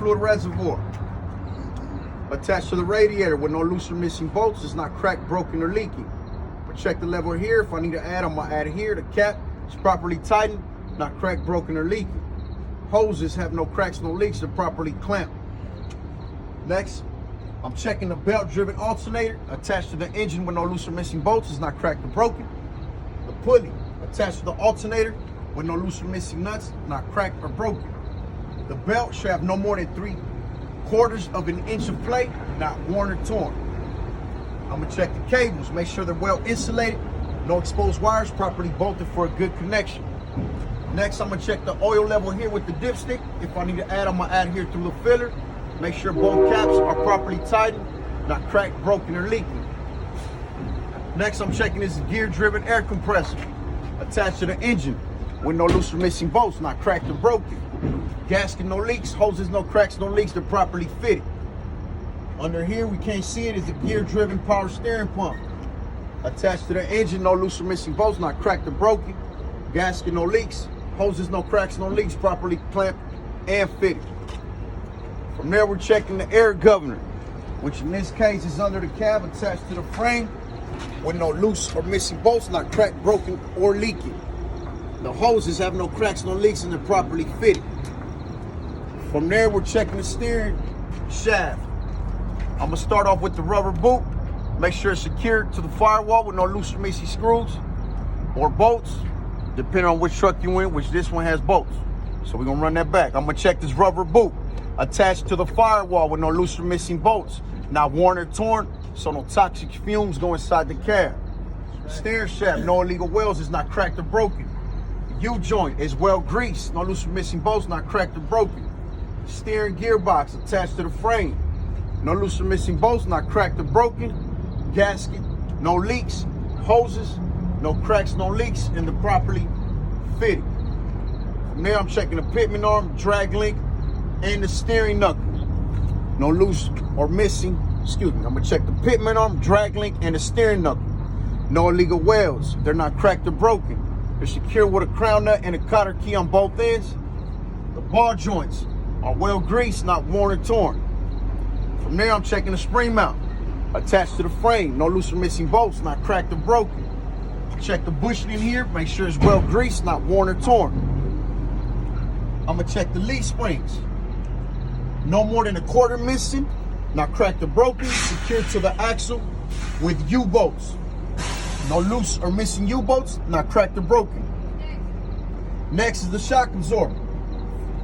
fluid reservoir. Attached to the radiator with no loose or missing bolts. It's not cracked, broken, or leaking. But check the level here. If I need to add, I'm gonna add here. The cap is properly tightened, not cracked, broken, or leaking. Hoses have no cracks, no leaks. They're properly clamped. Next, I'm checking the belt-driven alternator attached to the engine with no loose or missing bolts. It's not cracked or broken. The pulley attached to the alternator with no loose or missing nuts, not cracked or broken. The belt should have no more than 3/4 of an inch of play, not worn or torn. I'm gonna check the cables, make sure they're well insulated, no exposed wires, properly bolted for a good connection. Next, I'm gonna check the oil level here with the dipstick. If I need to add, I'm gonna add here through the filler. Make sure both caps are properly tightened, not cracked, broken, or leaking. Next, I'm checking this gear-driven air compressor attached to the engine with no loose or missing bolts, not cracked or broken. Gasket, no leaks. Hoses, no cracks, no leaks. They're properly fitted. Under here, we can't see it, is a gear-driven power steering pump. Attached to the engine, no loose or missing bolts, not cracked or broken. Gasket, no leaks. Hoses, no cracks, no leaks. Properly clamped and fitted. From there, we're checking the air governor, which in this case is under the cab attached to the frame with no loose or missing bolts, not cracked, broken, or leaking. The hoses have no cracks, no leaks, and they're properly fitted. From there, we're checking the steering shaft. I'm gonna start off with the rubber boot. Make sure it's secured to the firewall with no loose or missing screws or bolts, depending on which truck you're in, which this one has bolts. So we're gonna run that back. I'm gonna check this rubber boot attached to the firewall with no loose or missing bolts, not worn or torn, so no toxic fumes go inside the cab. The steering shaft, no illegal welds, is not cracked or broken. The U-joint is well greased, no loose or missing bolts, not cracked or broken. Steering gearbox attached to the frame, no loose or missing bolts, not cracked or broken. Gasket, no leaks. Hoses, no cracks, no leaks, and they're properly fitted. From there, I'm checking the pitman arm, drag link, and the steering knuckle. No loose or missing, I'm gonna check the pitman arm, drag link, and the steering knuckle. No illegal welds. They're not cracked or broken. They're secure with a crown nut and a cotter key on both ends. The ball joints are well greased, not worn or torn. From there, I'm checking the spring mount attached to the frame. No loose or missing bolts, not cracked or broken. Check the bushing in here, make sure it's well greased, not worn or torn. I'm gonna check the leaf springs. No more than 1/4 missing, not cracked or broken, secured to the axle with U-bolts. No loose or missing U-bolts, not cracked or broken. Next is the shock absorber.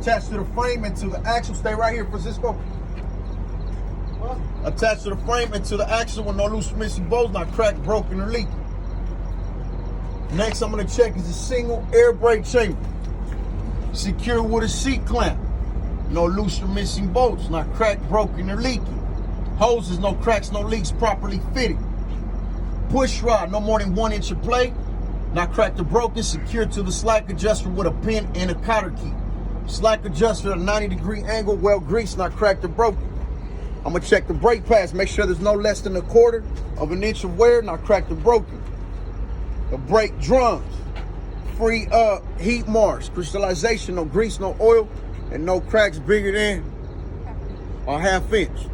Attached to the frame and to the axle. Stay right here, Francisco. Attached to the frame and to the axle with no loose or missing bolts, not cracked, broken, or leaking. Next, I'm gonna check is a single air brake chamber. Secure with a seat clamp. No loose or missing bolts, not cracked, broken, or leaking. Hoses, no cracks, no leaks, properly fitted. Push rod, no more than 1 inch of play, not cracked or broken, secured to the slack adjuster with a pin and a cotter key. Slack adjuster at a 90-degree angle, well greased, not cracked or broken. I'm gonna check the brake pads, make sure there's no less than 1/4 of an inch of wear, not cracked or broken. The brake drums, free heat marks, crystallization, no grease, no oil, and no cracks bigger than a 1/2 inch.